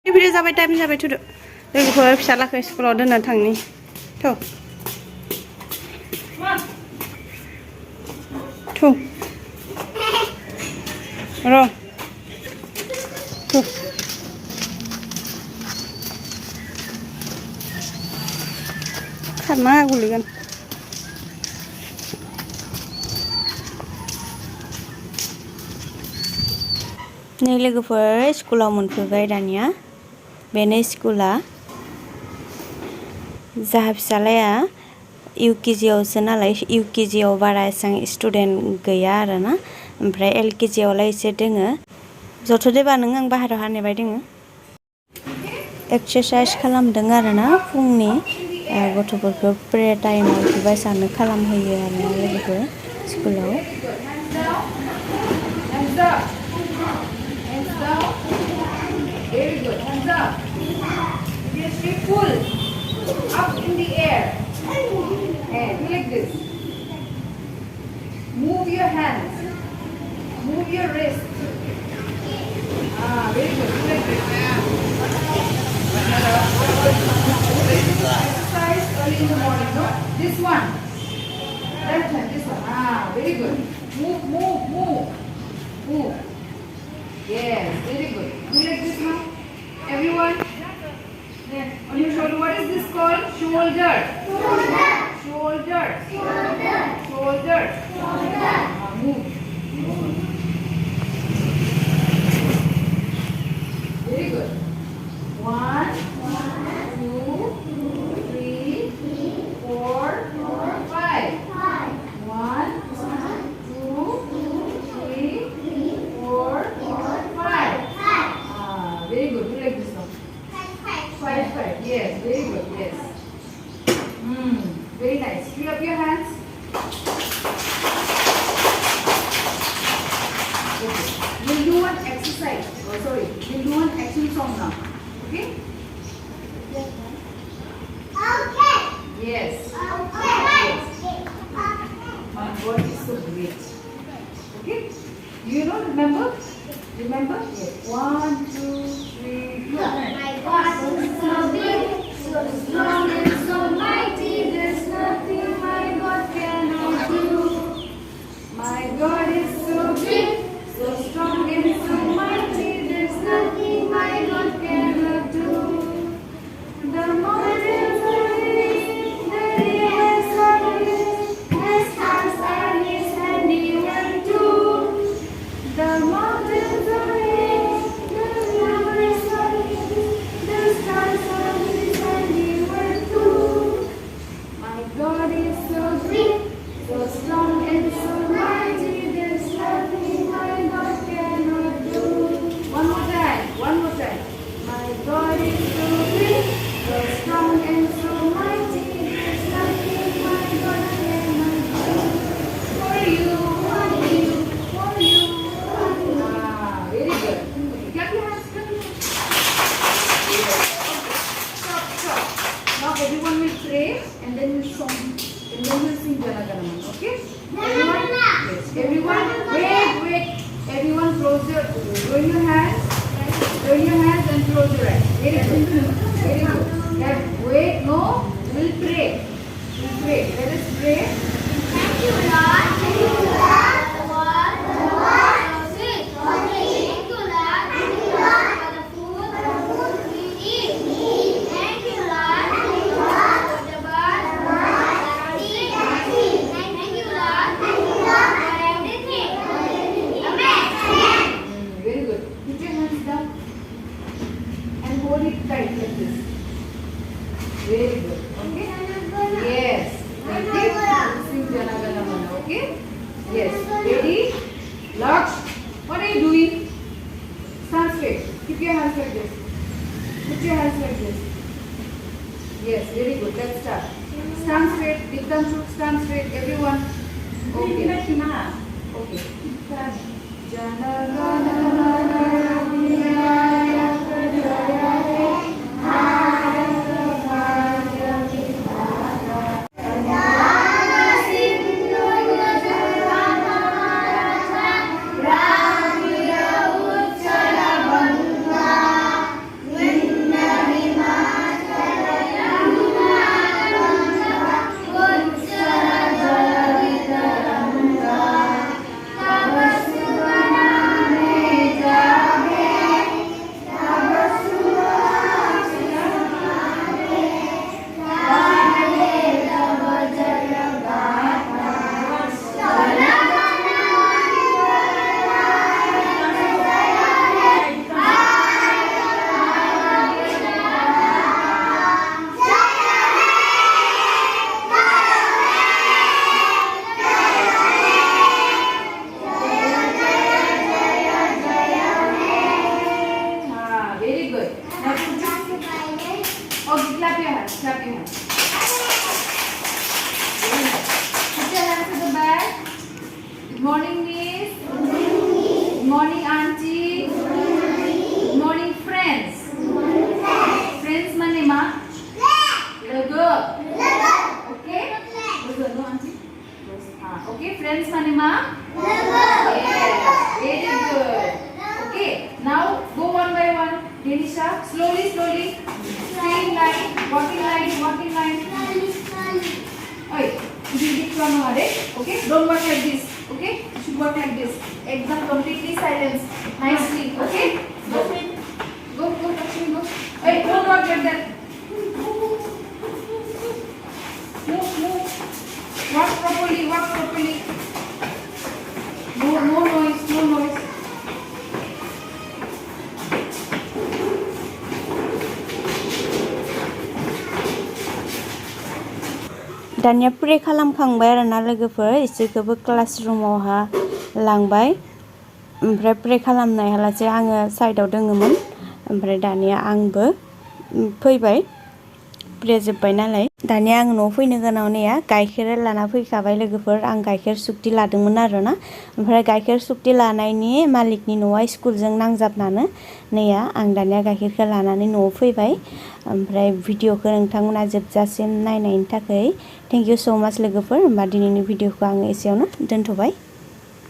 Video जाबाय time जाबाय थुदो लोगोफोर फिसालाखौ स्कुलाव दोननो थांनि थौ थौ र' थौ खारना गोलैगोन नै लोगोफोर स्कुलाव मोनफैबाय दानिया बेनो स्कुला जाहा फिसालाया UKG आवसो नालाय UKG आव बारा एसां स्टुडेन्ट गैया आरोना ओमफ्राय LKG आवलाय एसे दोङो जथ'देबा नों आं बाहेराव हानेबाय दोङो एक्सारसाइज खालामदों आरोना फुंनि गथ'फोरखौ प्रे टाइमाव बेबायसानो खालामहोयो आरोना लोगोफोर स्कुलाव Very good. Hands up. Yes, we pull up in the air. And do like this. Move your hands. Move your wrist. Very good. Do like this. Exercise early in the morning. No, this one. Left hand. This one. Very good. Move, move, move, move. Yes, very good. Do like this now. Everyone. Then on your shoulder. What is this called? Shoulder. Shoulder. Shoulder. Shoulder. Shoulder. Move. Very good. 1, 2, 3, 4, 5. 1, 2, 3, 4, 5. Very good. Do like this now. 5, 5. Yes. Very good. Yes. Very nice. Free up your hands. Okay. We'll do one exercise. Oh, sorry. We'll do one action song now. Okay? Okay. Yes. Okay. Yes. My God is so great. Okay? You know, remember? Remember? Yes. 1, 2, 3, 4. My God is so big, so strong and so mighty. There's nothing my God cannot do. My God is so big, so strong and so mighty. There's nothing my God cannot do. The mountains are His, the rivers are His, the stars are His handiwork too. The mountains are His, the rivers are His, the stars are His handiwork too. My God is so great, so strong and so mighty. There's nothing my God cannot do. One more time, one more time. My God is so great, so strong and so mighty. There's nothing my God cannot do. For you, for you, for you. Very good. Clap your hands, clap your hands. Yes. Stop, stop. Now everyone will pray and then we'll sing. And then we'll sing Jana Gana Mana. Okay? Everyone? Yes. Everyone? Wait. Everyone close your hands. Join your hands and close your eyes. Very good. Very good. Then wait. No. We'll pray. We'll pray. Let us pray. Thank you, Lord. Thank you, Lord. The word so sweet. Thank you, Lord. Thank you, Lord, for the food we eat. Thank you, Lord. For the bird that eat. Thank you, Lord. For everything. Amen. Very good. Put your hands down and hold it tight like this. Very good. Okay? Yes. Like this. Sing Jana Gana Mana. Okay? Yes. Ready? Lord, what are you doing? Stand straight. Keep your hands like this. Put your hands like this. Yes. Very good. Let's start. Stand straight. Dikdam should stand straight. Everyone. Okay. Okay. Jana Gana Mana Vijaya Jaya He Bharat Bhagya Vidhata Ramya Uchala Banga Okay, clap your hands. Clap your hands. Put your hands to the back. Good morning, Miss. Good morning, Auntie. Good morning, friends. Friends mane ma? Logo. Okay? Logo, no, Auntie? Okay, friends mane ma? Yes, very good. Okay, now go one by one. Denisha, slowly, slowly. Stay in line, walking line. Oi, you did from okay? Don't work like this, okay? You should work like this. Exam completely silence. Nicely, okay? Go, Lakshmi, go. Oi, don't work like that. Move. Walk properly. No noise. दानिया pray खालामखांबाय आरोना लोगोफोर इसोरखौबो class रुमावहा लांबाय ओमफ्राय pray खालामनायहालासे आङो साइडआव दङमोन ओमफ्राय दानिया आंबो फैबाय प्रे जोब्बाय नालाय दानिया आं न'आव फैनो गोनां नैया गाइखेर लाना फैखाबाय लोगोफोर आं गाइखेर सुक्ति लादोंमोन आरोना ओमफ्राय गाइखेर सुक्ति लानायनि मालिकनि न'आ स्कुलजों नांजाबनानै नैया आं दानिया गाइखेरखौ लानानै न'आव फैबाय ओमफ्राय भिडिअखौ नोंथांमोना जोबजासिम नायनायनि थाखाय थेंक इउ सो माच लोगोफोर होमबा दिनैनि भिडिअखौ आङो एसेयावनो दोनथ'बाय